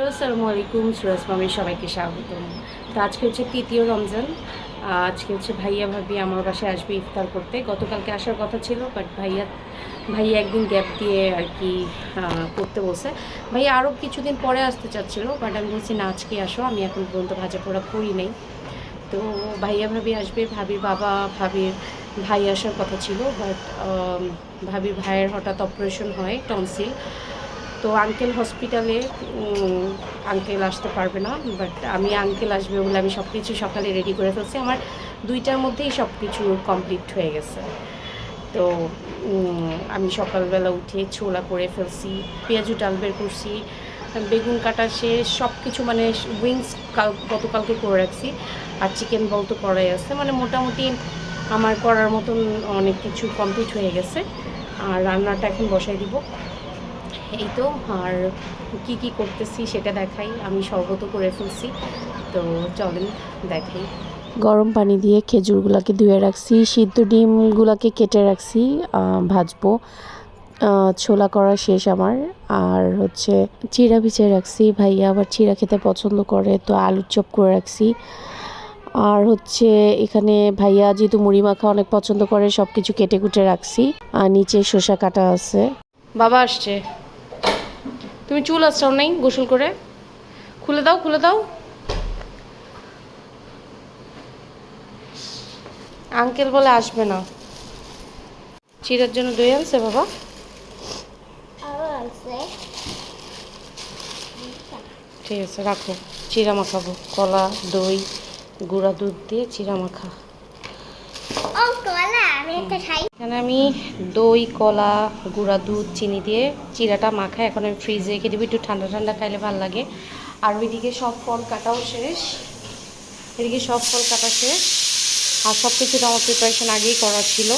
Hello, আসসালামু আলাইকুম। সুরাজ মামির সবাইকে স্বাগতম। তো আজকে হচ্ছে তৃতীয় রমজান। আজকে হচ্ছে ভাইয়া ভাবি আমার বাসায় আসবে ইফতার করতে। গতকালকে আসার কথা ছিল, বাট ভাইয়া একদিন গ্যাপ দিয়ে আর কি করতে বলছে। ভাইয়া আরও কিছুদিন পরে আসতে চাচ্ছিল, বাট আমি বলছি না, আজকে আসো, আমি এখন পর্যন্ত ভাজা পোড়া করি নেই। তো ভাইয়া ভাবি আসবে, ভাবির বাবা ভাবির ভাই আসার কথা ছিল, বাট ভাবির ভাইয়ের হঠাৎ অপারেশন হয় টনসিল। তো আঙ্কেল হসপিটালে, আঙ্কেল আসতে পারবে না, বাট আমি আঙ্কেল আসবে বলে আমি সব কিছু সকালে রেডি করে ফেলছি। আমার 2টার মধ্যেই সব কিছু কমপ্লিট হয়ে গেছে। তো আমি সকালবেলা উঠে ছোলা করে ফেলছি, পেঁয়াজু ডাল বের করছি, বেগুন কাটা শেষ, সব কিছু মানে উইংস গতকালকে করে রাখছি, আর চিকেন বল তো করাই আছে। মানে মোটামুটি আমার করার মতন অনেক কিছু কমপ্লিট হয়ে গেছে। আর রান্নাটা এখন বসাই দিব, এই তো। আর কি কি করতেছি সেটা দেখাই। আমি শরবতও করে ফেলছি, তো চলেন দেখাই। গরম পানি দিয়ে খেজুরগুলোকে ধুয়ে রাখছি, সিদ্ধ ডিমগুলোকে কেটে রাখছি, ভাজবো। ছোলা করা শেষ আমার। আর হচ্ছে চিড়া ভিজিয়ে রাখছি, ভাইয়া আবার চিড়া খেতে পছন্দ করে, তো আলুর চপ করে রাখছি। আর হচ্ছে এখানে ভাইয়া যেহেতু মুড়ি মাখা অনেক পছন্দ করে, সব কিছু কেটে কুটে রাখছি। আর নিচে শসা কাটা আছে। বাবা আসছে, তুমি চুল আঁচড়াও নাই গোসল করে? খুলে দাও, খুলে দাও। আঙ্কেল বলে আসবে না। চিড়ার জন্য দই আনছে বাবা? ঠিক আছে, রাখো। চিড়া মাখাবো, কলা, দই, গুঁড়া দুধ দিয়ে চিড়া মাখা। এখানে আমি দই, কলা, গুঁড়া দুধ, চিনি দিয়ে চিড়াটা মাখাই। এখন আমি ফ্রিজে রেখে দেবো, একটু ঠান্ডা ঠান্ডা খাইলে ভালো লাগে। আর ওইদিকে সব ফল কাটাও শেষ, এদিকে সব ফল কাটা শেষ। আর সব কিছু তো আমার প্রিপারেশন আগেই করা ছিল।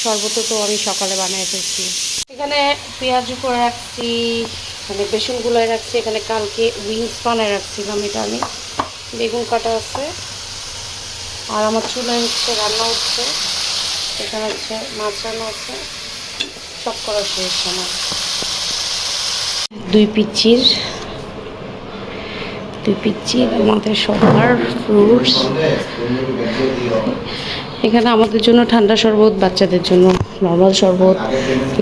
শরবত তো আমি সকালে বানিয়ে ফেলছি। এখানে পেঁয়াজ করে রাখছি, মানে বেসন গুলায় রাখছি। এখানে কালকে উইংস বানায় রাখছিলাম, এটা আমি। বেগুন কাটা আছে, আর আমার চুলায় হচ্ছে রান্না হচ্ছে। এখানে হচ্ছে মাছ রান্না হচ্ছে, সব করা শেষ আমার। দুই পিচ্চির আমাদের সবার ফ্রুটস। এখানে আমাদের জন্য ঠান্ডা শরবত, বাচ্চাদের জন্য নর্মাল শরবত।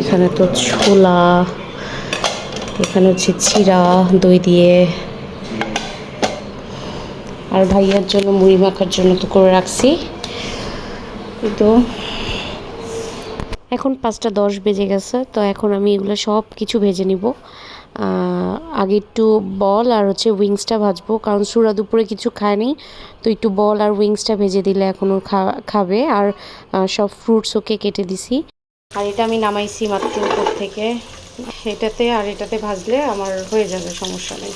এখানে তো ছোলা, এখানে হচ্ছে চিড়া দই দিয়ে। আর ভাইয়ার জন্য মুড়ি মাখার জন্য তো করে রাখছি। তো এখন 5টা 10 বেজে গেছে, তো এখন আমি এগুলো সব কিছু ভেজে নিব। আগে একটু বল আর হচ্ছে উইংসটা ভাজবো, কারণ সুরা দুপুরে কিছু খায়নি, তো একটু বল আর উইংসটা ভেজে দিলে এখন ও খাবে। আর সব ফ্রুটস ওকে কেটে দিছি। আর এটা আমি নামাইছি মাত্র উপর থেকে। এটাতে আর এটাতে ভাজলে আমার হয়ে যাবে, সমস্যা নেই।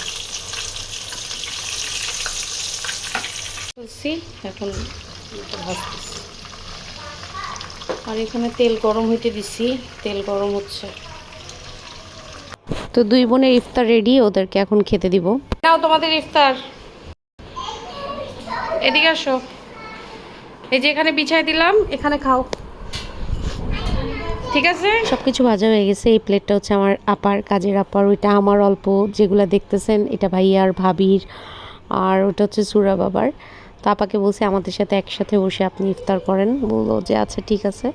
তুলসি এখন ভাজতেছি। আর এখানে তেল গরম হইতে দিছি, তেল গরম হচ্ছে। তো দুই বোনের ইফতার রেডি, ওদেরকে এখন খেতে দিব। নাও তোমাদের ইফতার, এদিকে আসো। এই যে এখানে বিছাই দিলাম, এখানে খাও, ঠিক আছে? সব কিছু ভাজা হয়ে গেছে। এই প্লেটটা হচ্ছে আমার আপার, কাজের আপার। ওইটা আমার অল্প, যেগুলো দেখতেছেন এটা ভাইয়ার ভাবির, আর ওটা হচ্ছে সুরা বাবার। তো আপাকে বলছি আমাদের সাথে একসাথে বসে আপনি ইফতার করেন, বললো যে আচ্ছা ঠিক আছে।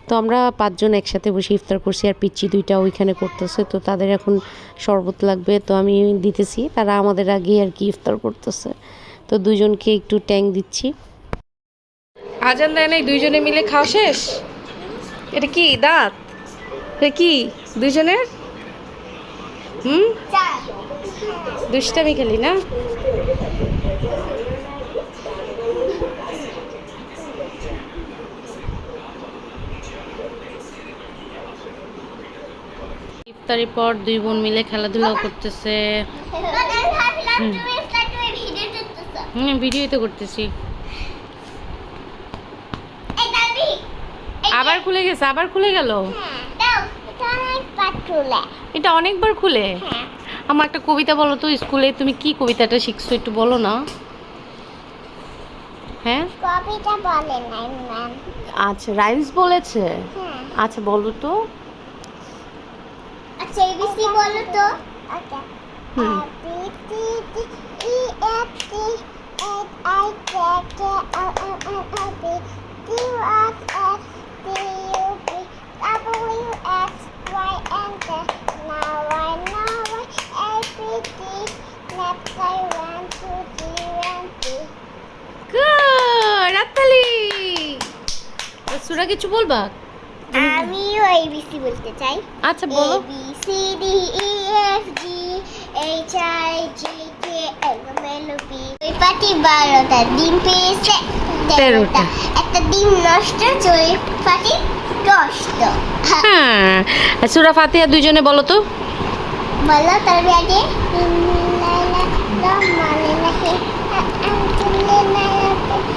তো আমরা 5জন একসাথে বসে ইফতার করছি। আর পিচ্চি 2টা ওইখানে করতেছে, তো তাদের এখন শরবত লাগবে, তো আমি দিতেছি। তারা আমাদের আগে আর কি ইফতার করতেছে, তো দুজনকে একটু ট্যাং দিচ্ছি। আজান দেয় নাই, দুইজনে মিলে খাওয়া শেষ। এটা কি দাঁত? এটা কি দুইজনের? দুষ্টামি খেলি না? ইফতারির পর দুই বোন মিলে খেলাধুলাও করতেছে। ভিডিওই তো করতেছি। আবার খুলে গেছে, আবার খুলে গেল। এটা অনেকবার খুলে। আমার একটা কবিতা বলো তো, স্কুলে তুমি কি কবিতাটা শিখছো একটু বলো না। হ্যাঁ, কবিতা বলে নাই ম্যাম। আচ্ছা, রাইমস বলেছে। আচ্ছা বলো তো। আচ্ছা এবিসি বলো তো। ওকে, হুম। গুড, হাততালি। সুরা কিছু বলবা? আমিও এবিসি বলতে চাই। আচ্ছা বলো। A B C D E F G H I J K L M N O P ওই পাটি 12টা ডিম পেয়েছে 13টা একটা ডিম নষ্ট ওই পাটি 10টা। হ্যাঁ, সূরা ফাতিহা দুইজনে বলো তো। বলো তার আগে লাইলা রহমানির রহিম আলহামদুলিল্লাহি রাব্বিল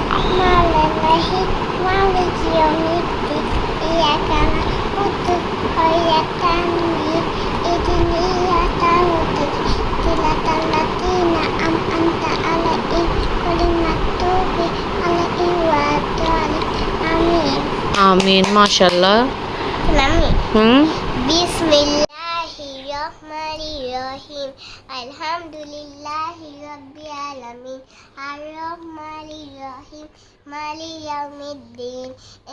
আলামিন মালিকি ইয়াউমিদ্দিন ইয়াকা না'বুদু ওয়া ইয়াকা নাস্তাইন ইহদিনাস সিরাতাল লাযিনা আন'আমতা আলাইহিম গায়রিল মাগদুবি আলাইহিম ওয়ালাদ-দাল্লিন। আমিন। আমিন, মাশাআল্লাহ। আমিন। হুম। বিসমিল্লাহির রহমানির রহিম আলহামদুলিল্লাহি রাব্বিল আলামিন আর রহমানির রহিম মালিক ইয়াউমিদ্দিন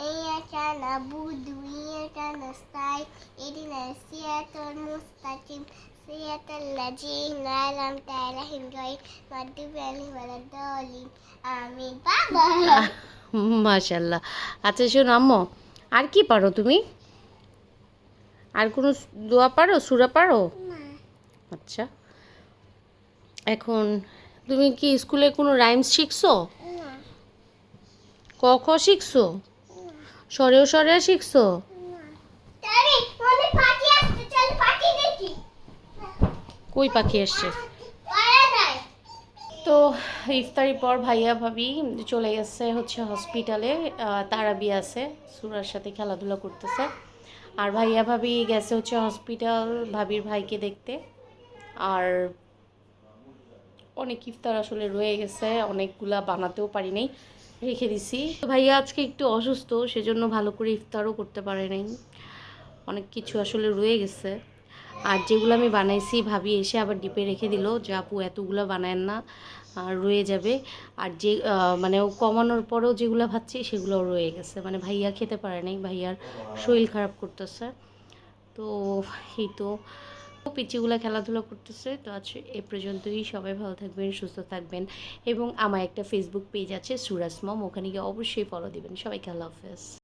ইয়্যাকা না'বুদু ওয়া ইয়্যাকা নাস্তাইন ইহদিনাস সিরাতাল মুস্তাকিম সিরাতাল লাযিনা আন'আমতা আলাইহিম গায়রিল মাগদুবি আলাইহিম ওয়ালাদ-দাল্লিন। আমিন। বাবা মাশাআল্লাহ। আচ্ছা শোনো আম্মু, আর কি পারো তুমি? আর কোনো দোয়া পারো, সূরা পারো? আচ্ছা, এখন তুমি কি স্কুলে কোনো রাইমস শিখছো? ক খ শিখছো? সরেও সরে শিখছো? তারে মনে পাটি আসছে চল পাটি দেখি কই পাখি আসছে? পারা যায়। তো ইফতারির পর ভাইয়া ভাবি চলে গেছে হচ্ছে হসপিটালে, তারাবি আছে, সুরার সাথে খেলাধুলা করতেছে। আর ভাইয়া ভাবি গেছে হচ্ছে হসপিটাল ভাবির ভাইকে দেখতে। আর অনেক ইফতার আসলে রয়ে গেছে, অনেকগুলা বানাতেও পারি নাই, রেখে দিছি। তো ভাইয়া আজকে একটু অসুস্থ, সেজন্য ভালো করে ইফতারও করতে পারে নাই, অনেক কিছু আসলে রয়ে গেছে। আর যেগুলো আমি বানাইছি ভাবি এসে আবার ডিপে রেখে দিল যে আপু এতগুলো বানায়েন না, আর রয়ে যাবে। আর যে মানে ও কমানোর পরেও যেগুলো ভাবছি সেগুলোও রয়ে গেছে, মানে ভাইয়া খেতে পারে নাই, ভাইয়ার শরীর খারাপ করতেছে। তো এই তো পিচিগুলো খেলাধুলা করতেছে। তো আজ এ পর্যন্তই, সবাই ভালো থাকবেন, সুস্থ থাকবেন, এবং আমার একটা ফেসবুক পেজ আছে সুরাস মম, ওখানে গিয়ে অবশ্যই ফলো দিবেন। সবাইকে আল্লাহ হাফেজ।